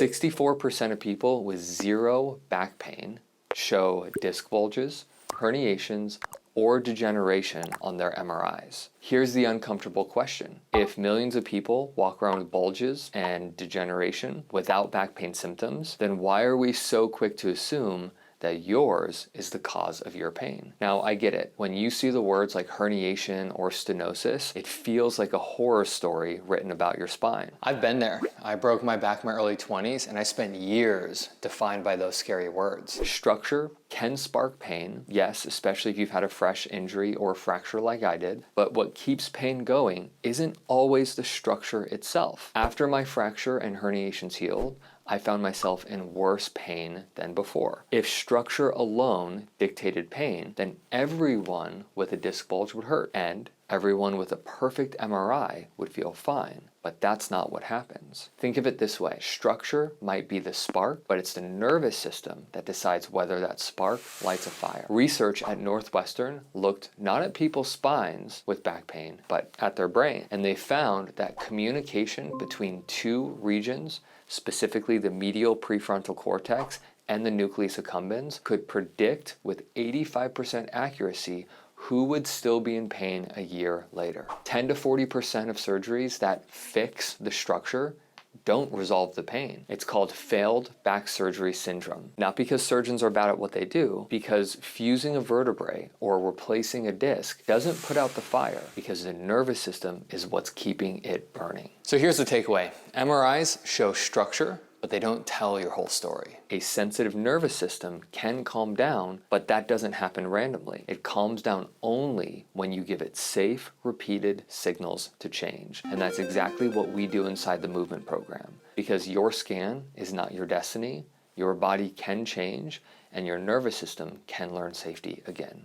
64% of people with zero back pain show disc bulges, herniations, or degeneration on their MRIs. Here's the uncomfortable question. If millions of people walk around with bulges and degeneration without back pain symptoms, then why are we so quick to assume that yours is the cause of your pain? Now, I get it. When you see the words like herniation or stenosis, it feels like a horror story written about your spine. I've been there. I broke my back in my early 20s, and I spent years defined by those scary words. Structure can spark pain, yes, especially if you've had a fresh injury or fracture like I did, but what keeps pain going isn't always the structure itself. After my fracture and herniations healed, I found myself in worse pain than before. If structure alone dictated pain, then everyone with a disc bulge would hurt, and everyone with a perfect MRI would feel fine. But that's not what happens. Think of it this way. Structure might be the spark, but it's the nervous system that decides whether that spark lights a fire. Research at Northwestern looked not at people's spines with back pain, but at their brain. And they found that communication between two regions, specifically the medial prefrontal cortex and the nucleus accumbens, could predict with 85% accuracy who would still be in pain a year later. 10 to 40% of surgeries that fix the structure don't resolve the pain. It's called failed back surgery syndrome. Not because surgeons are bad at what they do, because fusing a vertebrae or replacing a disc doesn't put out the fire, because the nervous system is what's keeping it burning. So here's the takeaway. MRIs show structure, but they don't tell your whole story. A sensitive nervous system can calm down, but that doesn't happen randomly. It calms down only when you give it safe, repeated signals to change. And that's exactly what we do inside the movement program. Because your scan is not your destiny, your body can change, and your nervous system can learn safety again.